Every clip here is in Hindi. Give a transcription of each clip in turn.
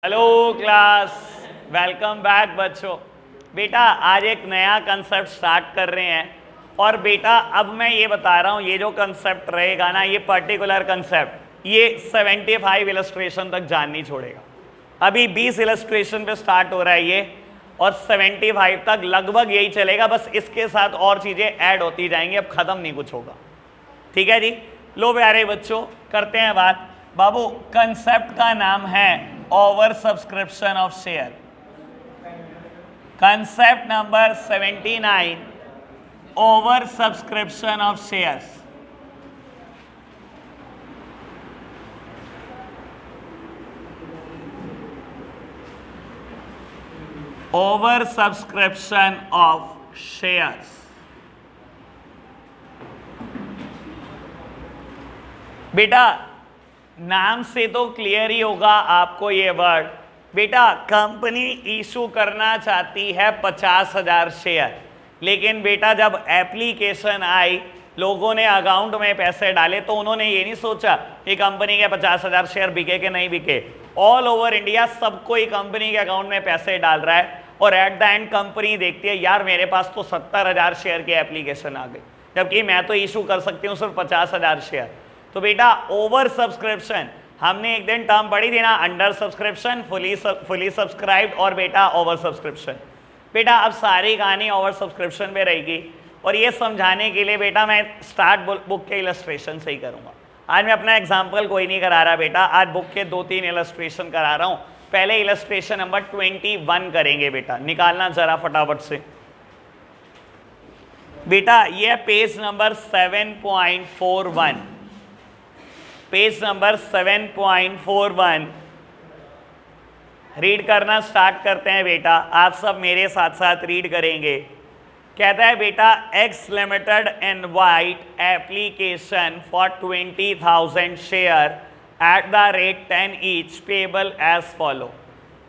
हेलो क्लास, वेलकम बैक बच्चों। बेटा आज एक नया कंसेप्ट स्टार्ट कर रहे हैं और बेटा अब मैं ये बता रहा हूँ, ये जो कंसेप्ट रहेगा ना, ये पर्टिकुलर कंसेप्ट ये 75 इलस्ट्रेशन तक जान नहीं छोड़ेगा। अभी 20 इलस्ट्रेशन पे स्टार्ट हो रहा है ये और 75 तक लगभग यही चलेगा, बस इसके साथ और चीज़ें ऐड होती जाएंगी, अब ख़त्म नहीं कुछ होगा। ठीक है जी। लो प्यारे बच्चों, करते हैं बात। बाबू कंसेप्ट का नाम है over subscription of share. Concept number 79, over subscription of shares. Over subscription of shares. बेटा नाम से तो क्लियर ही होगा आपको ये वर्ड। बेटा कंपनी इशू करना चाहती है 50,000 शेयर, लेकिन बेटा जब एप्लीकेशन आई, लोगों ने अकाउंट में पैसे डाले तो उन्होंने ये नहीं सोचा कि कंपनी के 50,000 शेयर बिके कि नहीं बिके। ऑल ओवर इंडिया सबको ही कंपनी के अकाउंट में पैसे डाल रहा है और एट द एंड कंपनी देखती है यार मेरे पास तो 70,000 शेयर की एप्लीकेशन आ गई, जबकि मैं तो इशू कर सकती हूँ सिर्फ 50,000 शेयर। तो बेटा ओवर सब्सक्रिप्शन हमने एक दिन टर्म पढ़ी थी ना, अंडर सब्सक्रिप्शन, फुली सब्सक्राइब्ड और बेटा ओवर सब्सक्रिप्शन। बेटा अब सारी कहानी ओवर सब्सक्रिप्शन पे रहेगी और ये समझाने के लिए बेटा मैं स्टार्ट बुक के इलस्ट्रेशन से ही करूँगा। आज मैं अपना एग्जाम्पल कोई नहीं करा रहा बेटा, आज बुक के 2-3 इलस्ट्रेशन करा रहा हूँ। पहले इलस्ट्रेशन नंबर 21 करेंगे बेटा, निकालना जरा फटाफट से। बेटा ये page number 7.41, page number 7.41 read करना स्टार्ट करते हैं बेटा। आप सब मेरे साथ साथ रीड करेंगे। कहता है बेटा X limited invite application for 20,000 share at the rate 10 each payable as follow.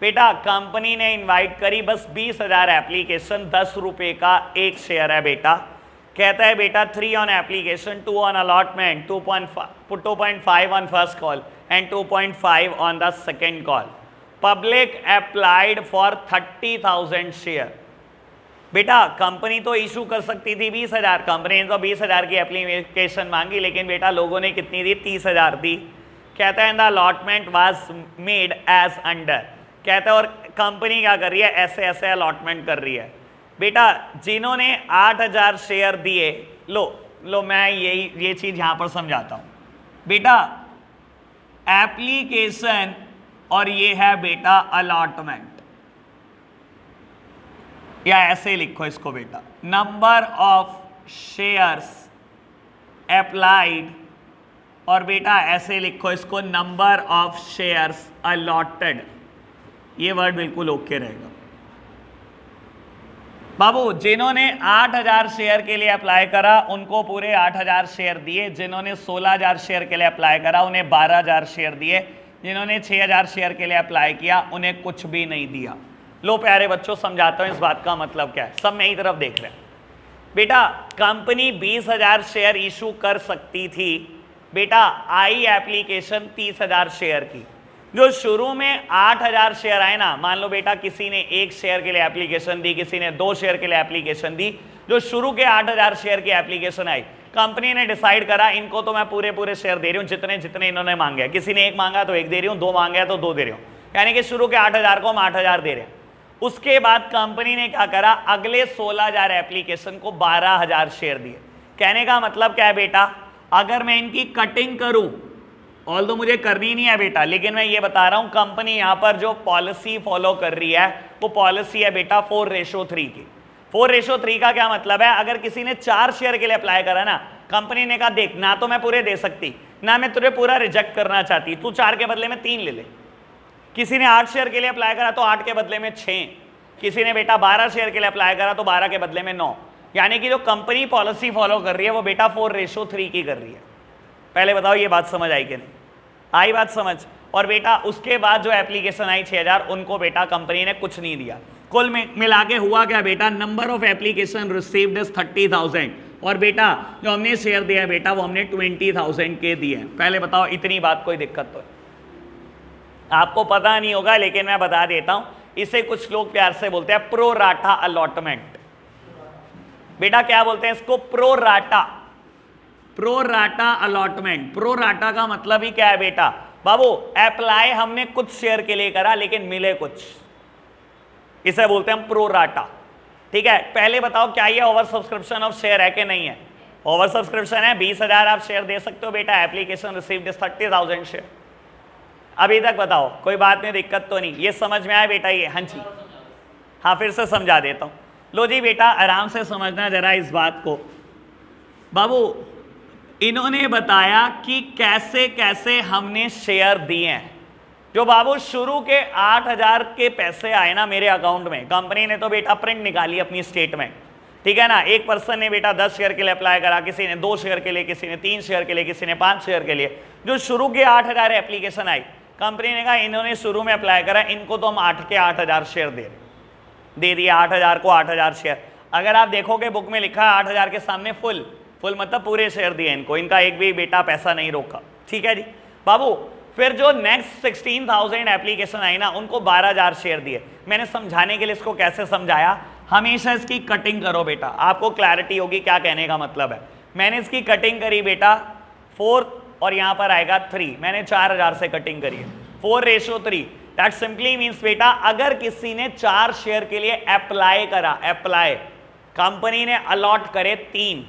बेटा कंपनी ने इनवाइट करी बस 20,000 एप्लीकेशन, 10 रुपये का एक शेयर है बेटा। कहता है बेटा 3 on application, 2 on allotment, 2.5 on first call and 2.5 on the second call. Public applied for 30,000 share. बेटा कंपनी तो इशू कर सकती थी 20,000, कंपनी ने तो 20,000 की एप्लीकेशन मांगी, लेकिन बेटा लोगों ने कितनी दी? 30,000 दी। कहता है the allotment was made as under. कहता है और कंपनी क्या कर रही है? ऐसे ऐसे अलॉटमेंट कर रही है। बेटा जिन्होंने 8,000 शेयर दिए, लो मैं ये चीज यहां पर समझाता हूं बेटा। एप्लीकेशन और ये है बेटा अलॉटमेंट, या ऐसे लिखो इसको बेटा, नंबर ऑफ शेयर्स अप्लाइड, और बेटा ऐसे लिखो इसको नंबर ऑफ शेयर्स अलॉटेड। ये वर्ड बिल्कुल ओके रहेगा बाबू। जिन्होंने 8,000 शेयर के लिए अप्लाई करा उनको पूरे 8,000 शेयर दिए, जिन्होंने 16,000 शेयर के लिए अप्लाई करा उन्हें 12,000 शेयर दिए, जिन्होंने 6,000 शेयर के लिए अप्लाई किया उन्हें कुछ भी नहीं दिया। लो प्यारे बच्चों समझाता हूं इस बात का मतलब क्या है। सब मेरी तरफ देख रहे हैं बेटा। कंपनी 20,000 शेयर इशू कर सकती थी बेटा, आई एप्लीकेशन 30,000 शेयर की। जो शुरू में 8,000 शेयर आए ना, मान लो बेटा किसी ने 1 शेयर के लिए एप्लीकेशन दी, किसी ने 2 शेयर के लिए एप्लीकेशन दी, जो शुरू के 8,000 शेयर की एप्लीकेशन आई, कंपनी ने डिसाइड करा इनको तो मैं पूरे शेयर दे रही हूँ जितने जितने इन्होंने मांगे। किसी ने 1 मांगा तो 1 दे रही हूँ, 2 मांगा तो 2 दे रही हूँ, यानी कि शुरू के 8,000 को हम 8,000 दे रहे हैं। उसके बाद कंपनी ने क्या करा? अगले 16,000 एप्लीकेशन को 12,000 शेयर दिए। कहने का मतलब क्या है बेटा? अगर मैं इनकी कटिंग करूं, ऑल तो मुझे करनी नहीं है बेटा, लेकिन मैं ये बता रहा हूं कंपनी यहां पर जो पॉलिसी फॉलो कर रही है वो पॉलिसी है बेटा 4:3 की। 4:3 का क्या मतलब है? अगर किसी ने 4 शेयर के लिए अप्लाई करा ना, कंपनी ने कहा देख ना तो मैं पूरे दे सकती, ना मैं तुझे पूरा रिजेक्ट करना चाहती, तू 4 के बदले में 3 ले ले। किसी ने 8 शेयर के लिए अप्लाई करा तो 8 के बदले में 6, किसी ने बेटा 12 शेयर के लिए अप्लाई करा तो 12 के बदले में 9। यानी कि जो कंपनी पॉलिसी फॉलो कर रही है वो बेटा 4:3 की कर रही है। पहले बताओ ये बात समझ आई कि नहीं आई? बात समझ। और बेटा उसके बाद जो एप्लीकेशन आई 6,000, उनको बेटा कंपनी ने कुछ नहीं दिया। कुल मिला के हुआ क्या बेटा? Number of application received is 30,000 और बेटा जो हमने शेयर दिया बेटा वो हमने 20,000 के दिए। पहले बताओ इतनी बात कोई दिक्कत तो है? आपको पता नहीं होगा लेकिन मैं बता देता हूं, इसे कुछ लोग प्यार से बोलते हैं प्रो राटा अलॉटमेंट। बेटा क्या बोलते हैं इसको? Pro rata, pro rata allotment. Pro rata का मतलब ही क्या है बेटा? बाबू अप्लाई हमने कुछ शेयर के लिए करा लेकिन मिले कुछ, इसे बोलते हैं प्रो राटा। ठीक है, पहले बताओ क्या ये ओवर सब्सक्रिप्शन ऑफ शेयर है कि नहीं है? ओवर सब्सक्रिप्शन है, 20,000 आप शेयर दे सकते हो बेटा। Application received 30,000 share. अभी तक बताओ कोई बात नहीं, दिक्कत तो नहीं? ये समझ में आया बेटा ये? हाँ जी, हाँ फिर से समझा देता हूं। लो जी बेटा आराम से समझना जरा इस बात को। बाबू इन्होंने बताया कि कैसे कैसे हमने शेयर दिए हैं। जो बाबू शुरू के 8,000 के पैसे आए ना मेरे अकाउंट में, कंपनी ने तो बेटा प्रिंट निकाली अपनी स्टेटमेंट, ठीक है ना। एक पर्सन ने बेटा 10 शेयर के लिए अप्लाई करा, किसी ने 2 शेयर के लिए, किसी ने 3 शेयर के लिए, किसी ने 5 शेयर के लिए। जो शुरू के 8,000 एप्लीकेशन आई, कंपनी ने कहा इन्होंने शुरू में अप्लाई करा, इनको तो हम 8 के 8,000 शेयर दे दिए। 8,000 को 8,000 शेयर। अगर आप देखोगे बुक में लिखा है 8,000 के सामने फुल मतलब पूरे शेयर दिए इनको, इनका एक भी बेटा पैसा नहीं रोका। ठीक है जी बाबू। फिर जो नेक्स्ट 16,000 एप्लीकेशन आई ना, उनको 12,000 शेयर दिए। मैंने समझाने के लिए इसको कैसे समझाया, हमेशा इसकी कटिंग करो बेटा, आपको क्लैरिटी होगी क्या कहने का मतलब है। मैंने इसकी कटिंग करी बेटा 4 और यहां पर आएगा 3, मैंने 4,000 से कटिंग करी है। 4:3 दैट सिंपली मीन्स बेटा अगर किसी ने 4 शेयर के लिए अप्लाई करा, अप्लाई कंपनी ने अलॉट करे 3,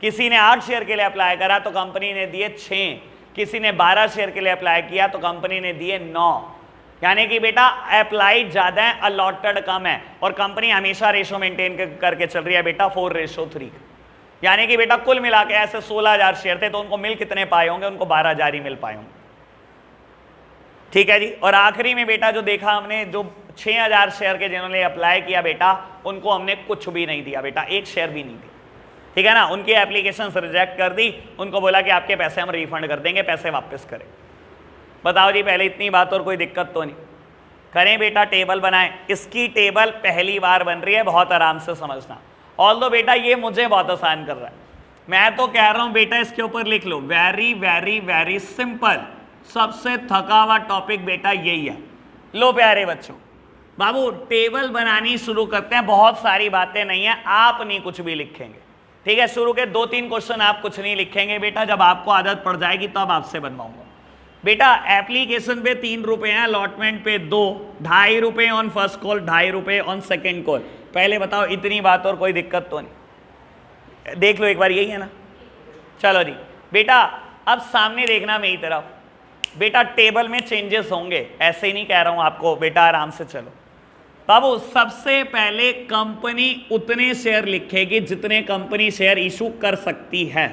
किसी ने 8 शेयर के लिए अप्लाई करा तो कंपनी ने दिए 6, किसी ने 12 शेयर के लिए अप्लाई किया तो कंपनी ने दिए 9। यानी कि बेटा अप्लाई ज्यादा है, अलॉटेड कम है, और कंपनी हमेशा रेशो मेंटेन करके चल रही है बेटा 4:3। यानी कि बेटा कुल मिला के ऐसे 16,000 शेयर थे तो उनको मिल कितने पाए होंगे? उनको 12,000 ही मिल पाए होंगे। ठीक है जी। और आखिरी में बेटा जो देखा हमने, जो 6,000 शेयर के जिन्होंने अप्लाई किया बेटा, उनको हमने कुछ भी नहीं दिया बेटा, 1 शेयर भी नहीं दिया। ठीक है ना, उनकी एप्लीकेशन रिजेक्ट कर दी, उनको बोला कि आपके पैसे हम रिफंड कर देंगे, पैसे वापस करें। बताओ जी पहले इतनी बात और कोई दिक्कत तो नहीं? करें बेटा, टेबल बनाएं। इसकी टेबल पहली बार बन रही है, बहुत आराम से समझना। ऑल्दो बेटा ये मुझे बहुत आसान कर रहा है, मैं तो कह रहा हूं बेटा इसके ऊपर लिख लो, वेरी वेरी वेरी सिंपल। सबसे थका हुआ टॉपिक बेटा यही है। लो प्यारे बच्चों, बाबू टेबल बनानी शुरू करते हैं। बहुत सारी बातें नहीं है, आप नहीं कुछ भी लिखेंगे। ठीक है, शुरू के 2-3 क्वेश्चन आप कुछ नहीं लिखेंगे बेटा, जब आपको आदत पड़ जाएगी तब आपसे बनवाऊंगा। बेटा एप्लीकेशन पे 3 रुपए हैं, अलॉटमेंट पे 2, 2.5 रुपए ऑन फर्स्ट कॉल, 2.5 रुपए ऑन सेकेंड कॉल। पहले बताओ इतनी बात और कोई दिक्कत तो नहीं? देख लो एक बार, यही है ना? चलो जी बेटा अब सामने देखना मेरी तरफ। बेटा टेबल में चेंजेस होंगे, ऐसे ही नहीं कह रहा हूं आपको बेटा, आराम से चलो। बाबू सबसे पहले कंपनी उतने शेयर लिखेगी जितने कंपनी शेयर इशू कर सकती है,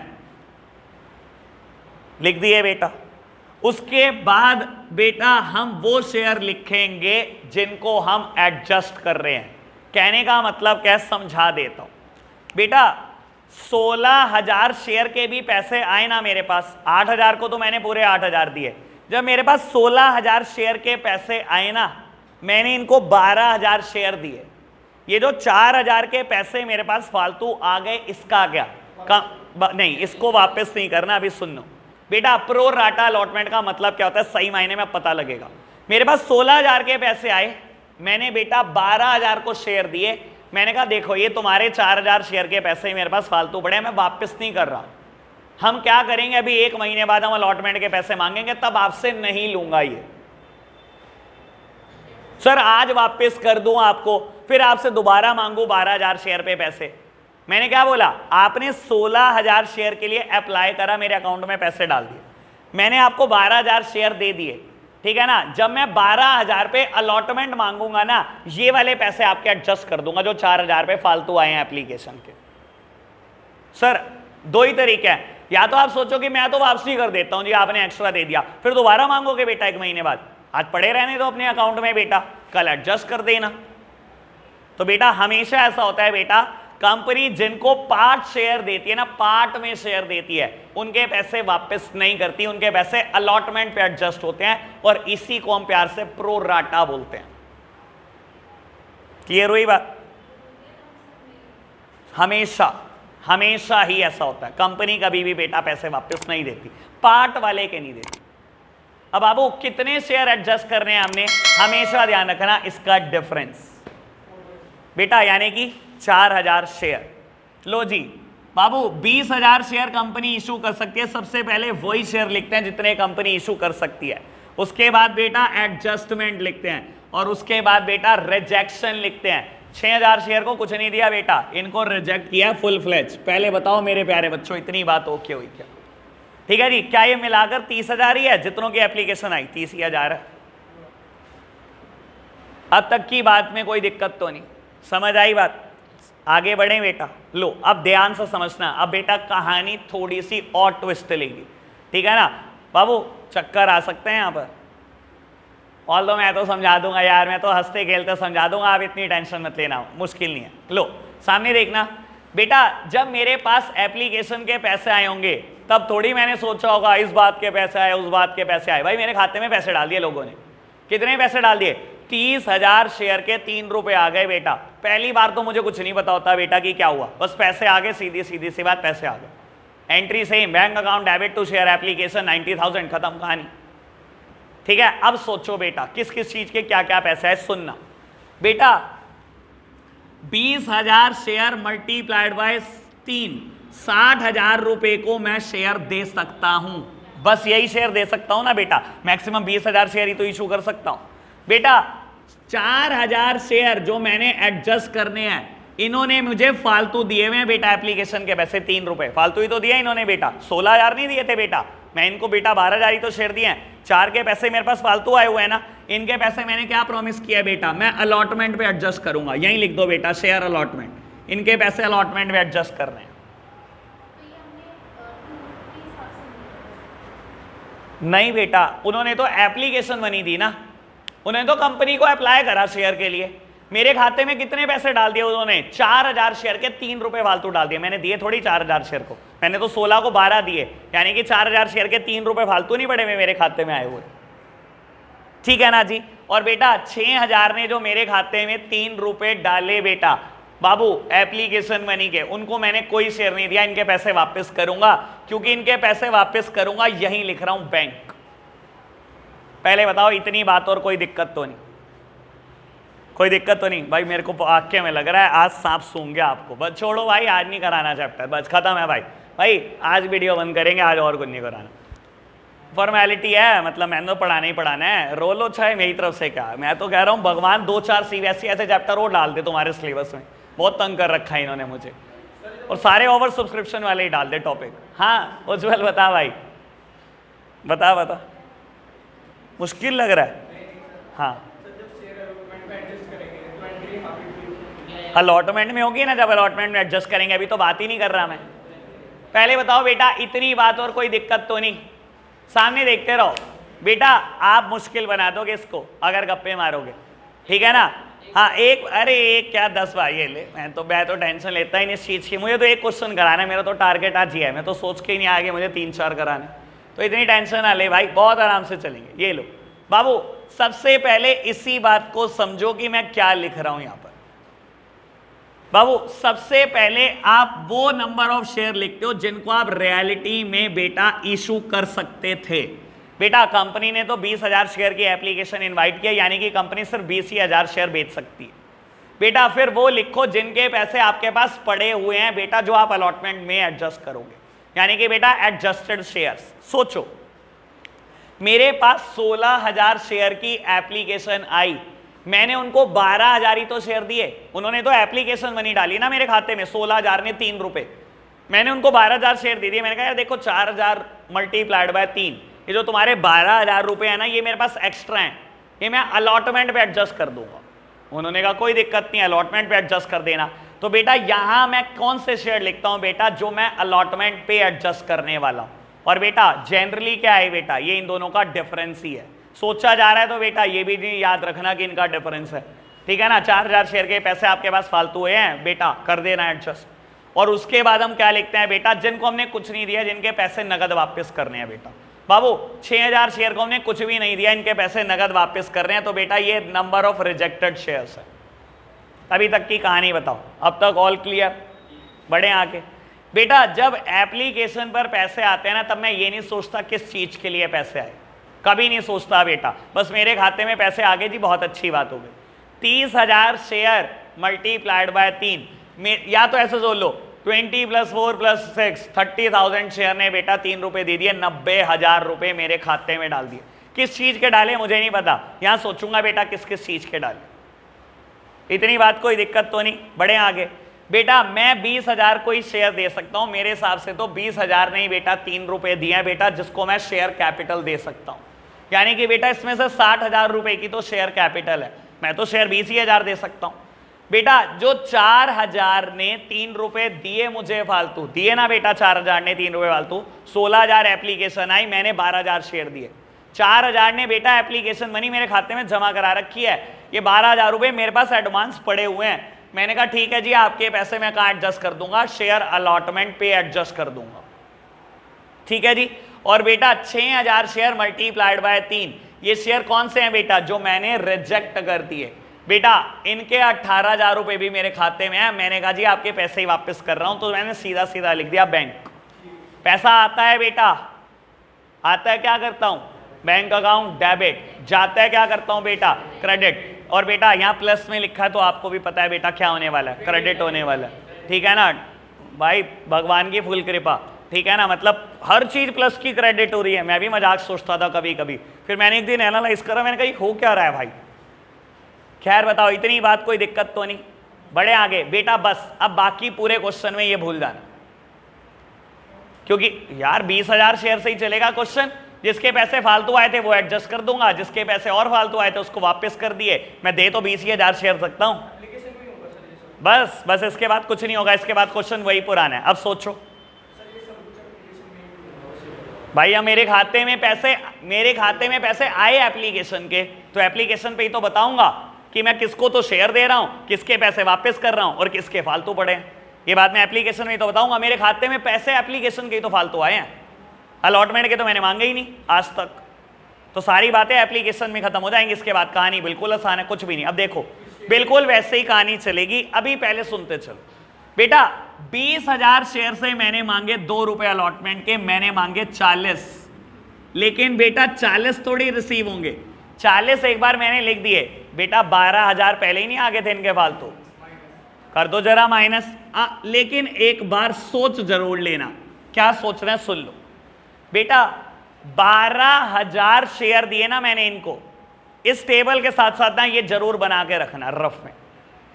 लिख दिए बेटा। उसके बाद बेटा हम वो शेयर लिखेंगे जिनको हम एडजस्ट कर रहे हैं। कहने का मतलब क्या, समझा देता हूं बेटा। 16,000 शेयर के भी पैसे आए ना मेरे पास, 8,000 को तो मैंने पूरे 8,000 दिए। जब मेरे पास 16,000 शेयर के पैसे आए ना, मैंने इनको 12,000 शेयर दिए। ये जो 4,000 के पैसे मेरे पास फालतू आ गए, इसका क्या नहीं, इसको वापस नहीं करना। अभी सुन लो बेटा, प्रो राटा अलॉटमेंट का मतलब क्या होता है सही मायने में पता लगेगा। मेरे पास 16,000 के पैसे आए, मैंने बेटा 12,000 को शेयर दिए। मैंने कहा देखो ये तुम्हारे 4,000 शेयर के पैसे मेरे पास फालतू पड़े, मैं वापस नहीं कर रहा। हम क्या करेंगे, अभी 1 महीने बाद हम अलॉटमेंट के पैसे मांगेंगे, तब आपसे नहीं लूंगा ये। सर आज वापस कर दूं आपको, फिर आपसे दोबारा मांगू 12,000 शेयर पे पैसे। मैंने क्या बोला, आपने 16,000 शेयर के लिए अप्लाई करा, मेरे अकाउंट में पैसे डाल दिए, मैंने आपको 12,000 शेयर दे दिए। ठीक है ना, जब मैं 12,000 पे अलॉटमेंट मांगूंगा ना, ये वाले पैसे आपके एडजस्ट कर दूंगा जो 4,000 पे फालतू आए हैं एप्लीकेशन के। सर 2 ही तरीके हैं, या तो आप सोचो कि मैं तो वापसी कर देता हूं जी, आपने एक्स्ट्रा दे दिया, फिर दोबारा मांगोगे बेटा 1 महीने बाद। आज पड़े रहने दो अपने अकाउंट में बेटा, कल एडजस्ट कर देना। तो बेटा हमेशा ऐसा होता है बेटा, कंपनी जिनको पार्ट शेयर देती है ना, पार्ट में शेयर देती है, उनके पैसे वापस नहीं करती, उनके पैसे अलॉटमेंट पे एडजस्ट होते हैं, और इसी को हम प्यार से प्रो राटा बोलते हैं। क्लियर हुई बात? हमेशा हमेशा ही ऐसा होता है, कंपनी कभी भी बेटा पैसे वापस नहीं देती, पार्ट वाले के नहीं देती। अब बाबू कितने शेयर एडजस्ट करने हैं हमने, हमेशा ध्यान रखना इसका डिफरेंस बेटा, यानी कि 4000 शेयर। लो जी बाबू 20,000 शेयर कंपनी इशू कर सकती है, सबसे पहले वही शेयर लिखते हैं जितने कंपनी इशू कर सकती है, उसके बाद बेटा एडजस्टमेंट लिखते हैं और उसके बाद बेटा रिजेक्शन लिखते हैं। 6000 शेयर को कुछ नहीं दिया बेटा, इनको रिजेक्ट किया फुल फ्लेज। पहले बताओ मेरे प्यारे बच्चों, इतनी बात ओके हुई क्या? ठीक है जी, क्या ये मिलाकर 30,000 ही है? जितनों की एप्लीकेशन आई 30,000 है। अब तक की बात में कोई दिक्कत तो नहीं, समझ आई बात? आगे बढ़े बेटा। लो अब ध्यान से समझना, अब बेटा कहानी थोड़ी सी और ट्विस्ट लेगी, ठीक है ना बाबू? चक्कर आ सकते हैं यहाँ पर, और तो मैं तो समझा दूंगा यार, मैं तो हंसते खेलते समझा दूंगा, आप इतनी टेंशन मत लेना, मुश्किल नहीं है। लो सामने देखना बेटा, जब मेरे पास एप्लीकेशन के पैसे आए होंगे तब थोड़ी मैंने सोचा होगा इस बात के पैसे आए, उस बात के पैसे आए। भाई मेरे खाते में पैसे डाल दिए लोगों ने। कितने पैसे डाल दिए? 30,000 शेयर के 3 रुपए आ गए बेटा। पहली बार तो मुझे कुछ नहीं पता होता बेटा कि क्या हुआ, बस पैसे आ गए, सीधी सीधी सी बात, पैसे आ गए। Entry same, bank account debit to share application 90,000, खत्म कहानी। ठीक है, अब सोचो बेटा किस किस चीज के क्या क्या पैसे है, सुनना बेटा। 20,000 शेयर मल्टीप्लाइड बाय 3, 60,000 रुपए को मैं शेयर दे सकता हूं, बस यही शेयर दे सकता हूं ना बेटा, मैक्सिमम 20,000 शेयर ही तो इशू कर सकता हूं बेटा। 4,000 शेयर जो मैंने एडजस्ट करने हैं, इन्होंने मुझे फालतू दिए हुए हैं बेटा, एप्लीकेशन के पैसे 3 रुपए फालतू ही तो दिए इन्होंने बेटा। 16,000 नहीं दिए थे बेटा, मैं इनको बेटा 12,000 ही तो शेयर दिए हैं। 4 के पैसे मेरे पास फालतू आए हुए हैं ना, इनके पैसे मैंने क्या प्रॉमिस किया बेटा, मैं अलॉटमेंट पे एडजस्ट करूंगा। यही लिख दो बेटा, शेयर अलॉटमेंट, इनके पैसे अलॉटमेंट पे एडजस्ट कर रहे हैं। नहीं बेटा, उन्होंने तो एप्लीकेशन बनी दी ना, उन्होंने तो कंपनी को अप्लाई करा शेयर के लिए। मेरे खाते में कितने पैसे डाल दिए उन्होंने? 4,000 शेयर के 3 रुपए फालतू डाल दिए। मैंने दिए थोड़ी 4,000 शेयर को, मैंने तो 16 को 12 दिए, यानी कि 4,000 शेयर के 3 रुपए फालतू नहीं पड़े मेरे खाते में आए हुए, ठीक है ना जी। और बेटा 6,000 ने जो मेरे खाते में 3 रुपए डाले बेटा बाबू एप्लीकेशन मनी के, उनको मैंने कोई शेयर नहीं दिया, इनके पैसे वापस करूंगा, क्योंकि इनके पैसे वापस करूंगा यही लिख रहा हूं बैंक। पहले बताओ इतनी बात और कोई दिक्कत तो नहीं? कोई दिक्कत तो नहीं भाई? मेरे को आंखें में लग रहा है आज सांप सूंघ गया आपको। बस छोड़ो भाई, आज नहीं कराना चैप्टर, बस खत्म है भाई। भाई आज वीडियो बंद करेंगे, आज और कुछ नहीं कराना, फॉर्मेलिटी है, मतलब मैंने तो पढ़ाना ही पढ़ाना है। रोलो चाहे मेरी तरफ से क्या, मैं तो कह रहा हूँ भगवान 2-4 सीबीएसई ऐसे चैप्टर और डाल दे तुम्हारे सिलेबस में, बहुत तंग कर रखा है इन्होंने मुझे, और सारे ओवर सब्सक्रिप्शन वाले ही डाल दे टॉपिक। हाँ उज्जवल बता भाई, बता बता, मुश्किल लग रहा है? हाँ अलॉटमेंट में होगी ना, जब अलॉटमेंट में एडजस्ट करेंगे, अभी तो बात ही नहीं कर रहा मैं। पहले बताओ बेटा इतनी बात और कोई दिक्कत तो नहीं? सामने देखते रहो बेटा, आप मुश्किल बना दोगे इसको अगर गप्पे मारोगे, ठीक है ना। हाँ एक, अरे एक क्या 10 भाई ये ले, मैं तो टेंशन लेता ही नहीं इस चीज़ की। मुझे तो एक क्वेश्चन कराना है, मेरा तो टारगेट आज ही है, मैं तो सोच के ही नहीं आगे मुझे 3-4 कराने, तो इतनी टेंशन ना ले भाई, बहुत आराम से चलेंगे। ये लो बाबू, सबसे पहले इसी बात को समझो कि मैं क्या लिख रहा हूं यहां पर। बाबू सबसे पहले आप वो नंबर ऑफ शेयर लिखते हो जिनको आप रियलिटी में बेटा इशू कर सकते थे। बेटा कंपनी ने तो 20,000 शेयर की एप्लीकेशन इनवाइट किया, यानी कि कंपनी सिर्फ 20,000 शेयर बेच सकती है बेटा। फिर वो लिखो जिनके पैसे आपके पास पड़े हुए हैं बेटा, जो आप अलॉटमेंट में एडजस्ट करोगे, यानी कि बेटा एडजस्टेड शेयर्स। सोचो मेरे पास 16,000 शेयर की एप्लीकेशन आई, मैंने उनको 12,000 ही तो शेयर दिए, उन्होंने तो एप्लीकेशन मनी डाली ना मेरे खाते में, 16,000 ने 3 रुपए, मैंने उनको 12,000 शेयर दे दिए। मैंने कहा यार देखो 4,000 मल्टीप्लाइड बाय 3, ये जो तुम्हारे 12,000 रुपए है ना, ये मेरे पास एक्स्ट्रा है, ये मैं अलॉटमेंट पे एडजस्ट कर दूंगा। उन्होंने कहा कोई दिक्कत नहीं, अलॉटमेंट पे एडजस्ट कर देना। तो बेटा यहां मैं कौन से शेयर लिखता हूं बेटा, जो मैं अलॉटमेंट पे एडजस्ट करने वाला हूं। और बेटा जनरली क्या है बेटा, ये इन दोनों का डिफरेंस ही है। सोचा जा रहा है तो बेटा ये भी नहीं याद रखना कि इनका डिफरेंस है, ठीक है ना। 4,000 शेयर के पैसे आपके पास फालतू हुए हैं बेटा, कर देना एडजस्ट। और उसके बाद हम क्या लिखते हैं बेटा, जिनको हमने कुछ नहीं दिया, जिनके पैसे नगद वापस करने हैं बेटा। बाबू 6,000 शेयर को हमने कुछ भी नहीं दिया, इनके पैसे नगद वापस कर रहे हैं, तो बेटा ये नंबर ऑफ रिजेक्टेड शेयर्स है। अभी तक की कहानी बताओ, अब तक ऑल क्लियर? बढ़े आके बेटा, जब एप्लीकेशन पर पैसे आते हैं ना, तब मैं ये नहीं सोचता किस चीज के लिए पैसे आए, कभी नहीं सोचता बेटा, बस मेरे खाते में पैसे आ गए जी, बहुत अच्छी बात हो गई। 30,000 शेयर मल्टीप्लाइड बाय 3, या तो ऐसे जोड़ लो 20 + 4 + 6, 30,000 शेयर ने बेटा 3 रुपए दे दिए, 90,000 रुपए मेरे खाते में डाल दिए। किस चीज के डाले मुझे नहीं पता, यहां सोचूंगा बेटा किस किस चीज के डाले। इतनी बात, कोई दिक्कत तो नहीं, बढ़े आगे। बेटा मैं 20,000 को ही शेयर दे सकता हूं, मेरे हिसाब से तो 20,000 नहीं बेटा 3 रुपए दिए हैं बेटा, जिसको मैं शेयर कैपिटल दे सकता हूं। यानी कि बेटा इसमें से 60,000 रुपए की तो शेयर कैपिटल है, मैं तो शेयर 20,000 दे सकता हूं। बेटा जो 4,000 ने 3 रुपए दिए मुझे फालतू, दिए ना बेटा 4,000 ने 3 रुपए फालतू, 16,000 एप्लीकेशन आई, मैंने 12,000 शेयर दिए। 4,000 ने बेटा एप्लीकेशन मनी मेरे खाते में जमा करा रखी है, ये 12,000 रुपए मेरे पास एडवांस पड़े हुए हैं। मैंने कहा ठीक है जी, आपके पैसे मैं कहां एडजस्ट कर दूंगा, शेयर अलॉटमेंट पे एडजस्ट कर दूंगा, ठीक है जी। और बेटा 6,000 शेयर मल्टीप्लाइड बाय 3, ये शेयर कौन से हैं बेटा, जो मैंने रिजेक्ट कर दिए। बेटा इनके 18,000 रुपए भी मेरे खाते में है, मैंने कहा जी आपके पैसे ही वापस कर रहा हूं, तो मैंने सीधा सीधा लिख दिया बैंक। पैसा आता है बेटा, आता है, क्या करता हूं, बैंक अकाउंट डेबिट, जाता है क्या करता हूं बेटा, क्रेडिट। और बेटा यहाँ प्लस में लिखा है तो आपको भी पता है बेटा क्या होने वाला है, क्रेडिट होने वाला है, ठीक है ना भाई, भगवान की फुल कृपा, ठीक है ना, मतलब हर चीज प्लस की क्रेडिट हो रही है। मैं भी मजाक सोचता था कभी कभी, फिर मैंने एक दिन एनालाइज करा, मैंने कहा हो क्या रहा है भाई। खैर बताओ, इतनी बात, कोई दिक्कत तो नहीं, बढ़े आगे। बेटा बस अब बाकी पूरे क्वेश्चन में ये भूल जाना, क्योंकि यार 20,000 शेयर से ही चलेगा क्वेश्चन। जिसके पैसे फालतू आए थे वो एडजस्ट कर दूंगा, जिसके पैसे और फालतू आए थे उसको वापस कर दिए, मैं दे तो 20,000 शेयर सकता हूं। बस इसके बाद कुछ नहीं होगा, इसके बाद क्वेश्चन वही पुराना है। अब सोचो भाई, अब मेरे खाते में पैसे आए एप्लीकेशन के, तो एप्लीकेशन पे ही तो बताऊंगा कि मैं किसको तो शेयर दे रहा हूं, किसके पैसे वापस कर रहा हूं और किसके फालतू पड़े हैं। ये बात मैं एप्लीकेशन में ही तो बताऊंगा। मेरे खाते में पैसे एप्लीकेशन के ही तो फालतू आए हैं, अलॉटमेंट के तो मैंने मांगे ही नहीं आज तक। तो सारी बातें एप्लीकेशन में खत्म हो जाएंगी। इसके बाद कहानी बिल्कुल आसान है, कुछ भी नहीं। अब देखो बिल्कुल वैसे ही कहानी चलेगी, अभी पहले सुनते चलो। बेटा 20,000 शेयर से मैंने मांगे 2 रुपए अलॉटमेंट के, मैंने मांगे 40, लेकिन बेटा 40 थोड़ी रिसीव होंगे, 40 एक बार मैंने लिख दिए बेटा, 12,000 पहले ही नहीं आगे थे इनके फालतू, कर दो जरा माइनस। लेकिन एक बार सोच जरूर लेना, क्या सोच रहे हैं सुन लो बेटा। 12,000 शेयर दिए ना मैंने इनको, इस टेबल के साथ साथ ना ये जरूर बना के रखना, रफ में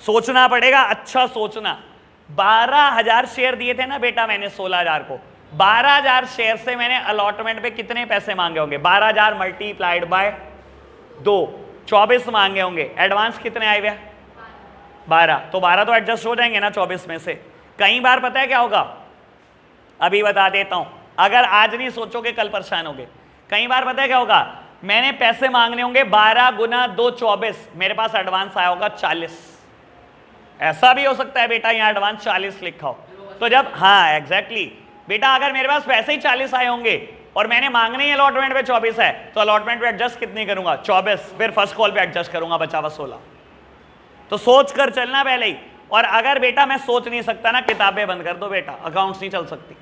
सोचना पड़ेगा, अच्छा सोचना। 12,000 शेयर दिए थे ना बेटा मैंने 16,000 को, 12,000 शेयर से मैंने अलॉटमेंट पे कितने पैसे मांगे होंगे, 12,000 मल्टीप्लाइड बाय 2, 24 मांगे होंगे। एडवांस कितने आए हुए, 12, तो 12 तो एडजस्ट हो जाएंगे ना 24 में से। कई बार पता है क्या होगा, अभी बता देता हूं, अगर आज नहीं सोचोगे कल परेशान होगे। कई बार पता है क्या होगा, मैंने पैसे मांगने होंगे 12 गुना 2 24, मेरे पास एडवांस आया होगा 40। ऐसा भी हो सकता है बेटा, यहां एडवांस 40 लिखा हो, तो जब, हाँ एग्जैक्टली बेटा, अगर मेरे पास पैसे ही 40 आए होंगे और मैंने मांगने ही अलॉटमेंट पे 24 है, तो अलॉटमेंट पे एडजस्ट कितनी करूंगा, 24, फिर फर्स्ट कॉल पे एडजस्ट करूंगा, बचा हुआ 16। तो सोच कर चलना पहले ही। और अगर बेटा मैं सोच नहीं सकता ना, किताबें बंद कर दो बेटा, अकाउंट्स नहीं चल सकती।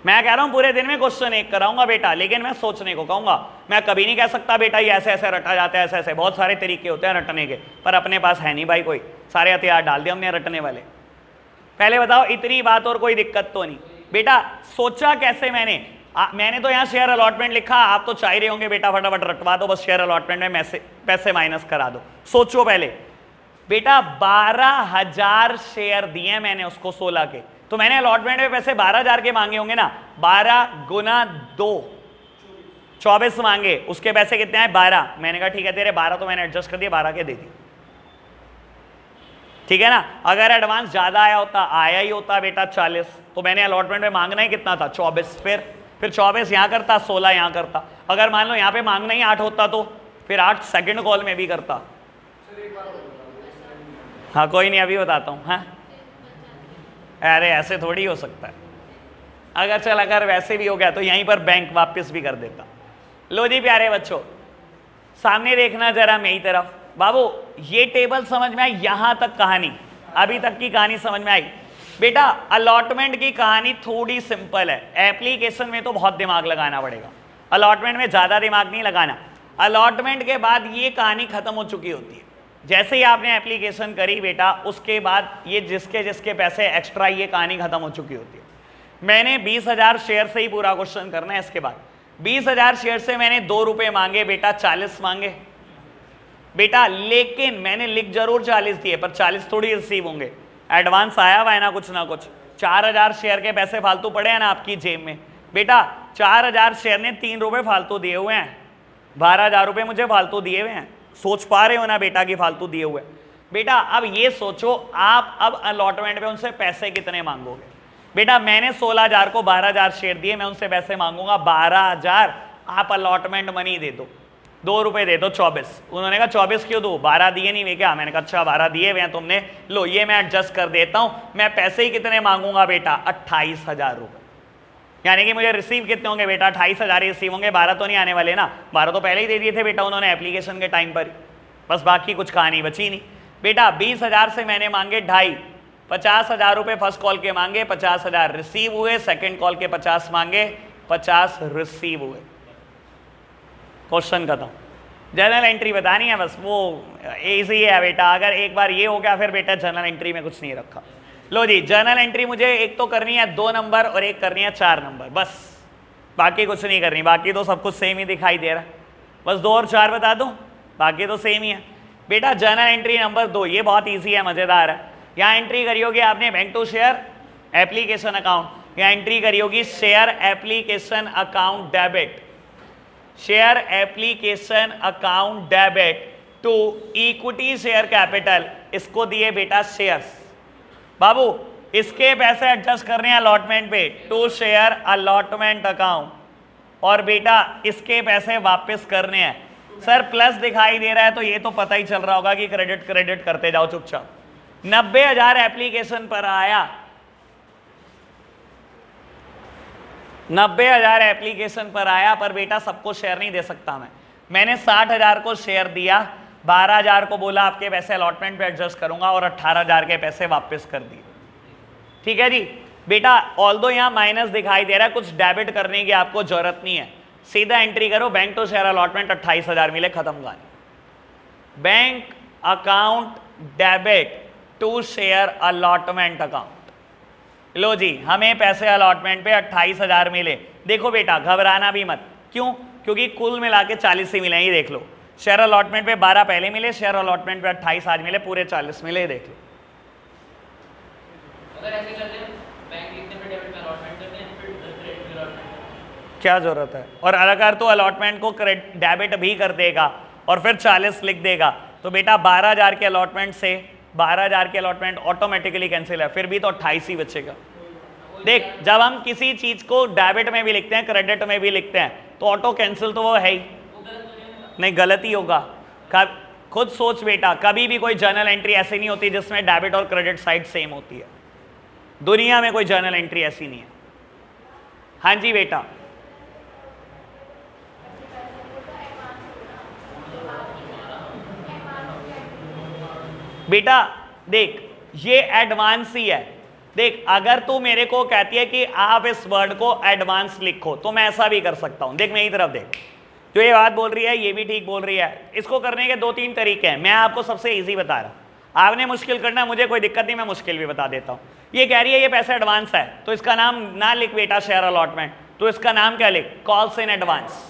मैं कह रहा हूं पूरे दिन में क्वेश्चन एक कराऊंगा बेटा, लेकिन मैं सोचने को कहूंगा। मैं कभी नहीं कह सकता बेटा ये ऐसे ऐसे रटा जाता है, ऐसे ऐसे बहुत सारे तरीके होते हैं रटने के, पर अपने पास है नहीं भाई कोई, सारे हथियार डाल दिए हमने रटने वाले। पहले बताओ, इतनी बात और कोई दिक्कत तो नहीं बेटा। सोचा कैसे मैंने तो यहाँ शेयर अलॉटमेंट लिखा, आप तो चाह रहे होंगे बेटा फटाफट रटवा दो, बस शेयर अलॉटमेंट में पैसे माइनस करा दो। सोचो पहले बेटा, 12,000 शेयर दिए मैंने उसको 16 के, तो मैंने अलॉटमेंट में पैसे 12,000 के मांगे होंगे ना, 12 गुना 2 24 मांगे, उसके पैसे कितने आए 12। मैंने कहा ठीक है तेरे 12 तो मैंने एडजस्ट कर दिए, 12 के दे दिए, ठीक है ना। अगर एडवांस ज्यादा आया ही होता बेटा 40, तो मैंने अलॉटमेंट में मांगना ही कितना था 24, फिर 24 यहां करता, 16 यहां करता। अगर मान लो यहां पे मांगना ही 8 होता, तो फिर 8 सेकंड कॉल में भी करता। हाँ कोई नहीं, अभी बताता हूं। हाँ अरे ऐसे थोड़ी हो सकता है, अगर वैसे भी हो गया तो यहीं पर बैंक वापस भी कर देता। लो जी प्यारे बच्चों, सामने देखना जरा मेरी तरफ। बाबू ये टेबल समझ में आई, यहां तक कहानी, अभी तक की कहानी समझ में आई बेटा। अलॉटमेंट की कहानी थोड़ी सिंपल है, एप्लीकेशन में तो बहुत दिमाग लगाना पड़ेगा। अलॉटमेंट में ज़्यादा दिमाग नहीं लगाना। अलॉटमेंट के बाद ये कहानी खत्म हो चुकी होती है। जैसे ही आपने एप्लीकेशन करी बेटा, उसके बाद ये जिसके जिसके पैसे एक्स्ट्रा, ये कहानी खत्म हो चुकी होती है। मैंने 20,000 शेयर से ही पूरा क्वेश्चन करना है। इसके बाद 20,000 शेयर से मैंने 2 रुपये मांगे बेटा, 40 मांगे बेटा, लेकिन मैंने लिख जरूर 40 दिए, पर 40 थोड़ी रिसीव होंगे। एडवांस आया हुआ है ना कुछ 4,000 शेयर के पैसे फालतू पड़े हैं ना आपकी जेब में बेटा। 4,000 शेयर ने 3 रुपये फालतू दिए हुए हैं, 12,000 रुपये मुझे फालतू दिए हुए हैं। सोच पा रहे हो ना बेटा कि फालतू दिए हुए बेटा। अब ये सोचो आप अब अलॉटमेंट पे उनसे पैसे कितने मांगोगे बेटा। मैंने 16,000 को 12,000 शेयर दिए, मैं उनसे पैसे मांगूंगा 12,000। आप अलॉटमेंट मनी दे दो, 2 रुपये दे दो 24। उन्होंने कहा 24 क्यों दो, 12 दिए नहीं वे क्या? मैंने कहा अच्छा 12 दिए हुए हैं तुमने, लो ये मैं एडजस्ट कर देता हूं। मैं पैसे ही कितने मांगूंगा बेटा? 28,000 रुपये। यानी कि मुझे रिसीव कितने होंगे बेटा? 28,000 रिसीव होंगे, 12 तो नहीं आने वाले ना। 12 तो पहले ही दे दिए थे बेटा उन्होंने एप्लीकेशन के टाइम पर ही, बस बाकी कुछ कहानी बची नहीं बेटा। 20,000 से मैंने मांगे 2.5, 50,000 रुपये फर्स्ट कॉल के मांगे, 50,000 रिसीव हुए। सेकेंड कॉल के 50 मांगे, 50 रिसीव हुए। क्वेश्चन खत्म। जर्नल एंट्री बतानी है बस, वो इजी है बेटा। अगर एक बार ये हो गया फिर बेटा जर्नल एंट्री में कुछ नहीं रखा। लो जी, जर्नल एंट्री मुझे एक तो करनी है 2 नंबर और एक करनी है 4 नंबर, बस बाकी कुछ नहीं करनी। बाकी तो सब कुछ सेम ही दिखाई दे रहा है, बस 2 और 4 बता दूं, बाकी तो सेम ही है बेटा। जर्नल एंट्री नंबर 2, ये बहुत ईजी है, मज़ेदार है। यहाँ एंट्री करी होगी आपने bank to share application account, यहाँ एंट्री करी होगी share application account debit, share application account debit to equity share capital. इसको दिए बेटा शेयर्स। बाबू इसके पैसे एडजस्ट करने हैं अलॉटमेंट पे, टू शेयर अलॉटमेंट अकाउंट, और बेटा इसके पैसे वापस करने हैं। सर प्लस दिखाई दे रहा है तो ये तो पता ही चल रहा होगा कि क्रेडिट क्रेडिट करते जाओ चुपचाप। 90,000 एप्लीकेशन पर आया, 90,000 एप्लीकेशन पर आया, पर बेटा सबको शेयर नहीं दे सकता मैंने 60,000 को शेयर दिया, 12,000 को बोला आपके पैसे अलॉटमेंट पे एडजस्ट करूंगा, और 18,000 के पैसे वापस कर दिए। ठीक है जी बेटा। ऑल्दो यहाँ माइनस दिखाई दे रहा है, कुछ डेबिट करने की आपको जरूरत नहीं है, सीधा एंट्री करो बैंक टू शेयर अलॉटमेंट, 28,000 मिले, खत्म कहानी। Bank account debit to share allotment account. लो जी, हमें पैसे अलॉटमेंट पे 28,000 मिले। देखो बेटा घबराना भी मत, क्यों? क्योंकि कुल मिला के 40 ही मिले, ये देख लो। शेयर अलॉटमेंट पे 12 पहले मिले, शेयर अलॉटमेंट पे 28 आज मिले, पूरे 40 मिले, ये देख लो। अगर ऐसे करते हैं बैंक लिखने पे डेबिट में अलॉटमेंट करते हैं, फिर क्रेडिट में अलॉटमेंट, क्या जरूरत है? और अगर तो अलॉटमेंट को डेबिट भी कर देगा और फिर 40 लिख देगा, तो बेटा 12,000 के अलॉटमेंट से 12,000 के अलॉटमेंट ऑटोमेटिकली कैंसिल है, फिर भी तो 28 ही बचेगा। देख जब हम किसी चीज को डेबिट में भी लिखते हैं क्रेडिट में भी लिखते हैं तो ऑटो कैंसिल तो वो है ही नहीं, गलत ही होगा। खुद सोच बेटा, कभी भी कोई जर्नल एंट्री ऐसी नहीं होती जिसमें डेबिट और क्रेडिट साइड सेम होती है, दुनिया में कोई जर्नल एंट्री ऐसी नहीं है। हाँ जी बेटा, बेटा देख ये एडवांस ही है। देख अगर तू मेरे को कहती है कि आप इस वर्ड को एडवांस लिखो तो मैं ऐसा भी कर सकता हूं। देख मेरी तरफ देख, जो ये बात बोल रही है ये भी ठीक बोल रही है। इसको करने के 2-3 तरीके हैं, मैं आपको सबसे इजी बता रहा हूं। आपने मुश्किल करना, मुझे कोई दिक्कत नहीं, मैं मुश्किल भी बता देता हूं। ये कह रही है ये पैसा एडवांस है, तो इसका नाम ना लिख बेटा शेयर अलॉटमेंट, तो इसका नाम क्या लिख? Calls in advance.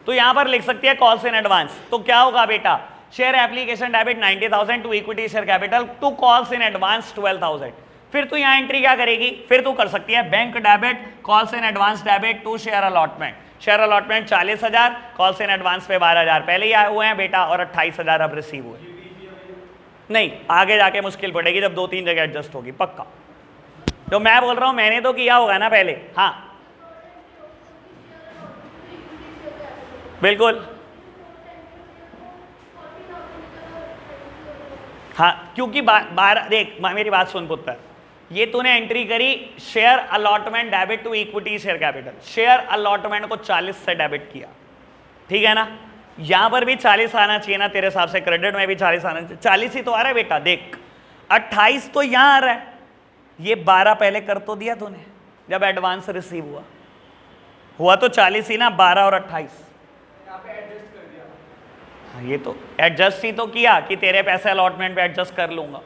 तो यहां पर लिख सकती है कॉल्स इन एडवांस। तो क्या होगा बेटा? Share application debit 90,000 to equity share capital to calls in advance 12,000। फिर तू यहाँ एंट्री क्या करेगी? फिर तू कर सकती है bank debit calls in advance debit to share allotment. Share allotment 40,000, calls in advance पे 12,000 पहले ही आए हुए हैं बेटा, और 28,000 अब रिसीव हुए। नहीं, आगे जाके मुश्किल पड़ेगी जब 2-3 जगह एडजस्ट होगी पक्का। तो मैं बोल रहा हूं मैंने तो किया होगा ना पहले। हाँ बिल्कुल, हाँ क्योंकि देख मेरी बात सुन पुत्र, ये तूने एंट्री करी share allotment debit to equity share capital, share allotment को 40 से डेबिट किया, ठीक है ना? यहां पर भी 40 आना चाहिए ना तेरे हिसाब से, क्रेडिट में भी 40 आना चाहिए, 40 ही तो आ रहा है बेटा। देख 28 तो यहां आ रहा है, ये 12 पहले कर तो दिया तूने जब एडवांस रिसीव हुआ, हुआ तो 40 ही ना, 12 और 28। ये तो एडजस्ट ही तो किया कि तेरे पैसे अलॉटमेंट पे एडजस्ट कर लूंगा।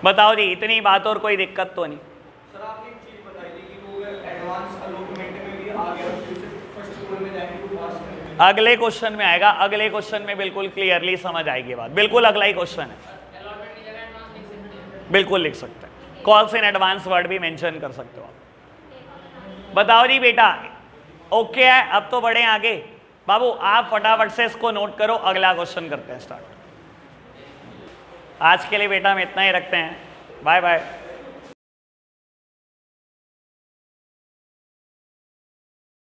बताओ जी, इतनी बात और कोई दिक्कत तो नहीं। सर आप एक चीज बताइए कि वो एडवांस अलॉटमेंट में भी आ गया, फिर से फर्स्ट स्कूल में जाएंगे तो पास करेंगे। अगले क्वेश्चन में आएगा, अगले क्वेश्चन में बिल्कुल क्लियरली समझ आएगी बात। बिल्कुल अगला ही क्वेश्चन है, बिल्कुल लिख सकते हैं। कॉल्स इन एडवांस वर्ड भी मेंशन कर सकते हो आप। बताओ जी बेटा, ओके है? अब तो बढ़े आगे बाबू, आप फटाफट से इसको नोट करो, अगला क्वेश्चन करते हैं स्टार्ट। आज के लिए बेटा हम इतना ही रखते हैं, बाय बाय।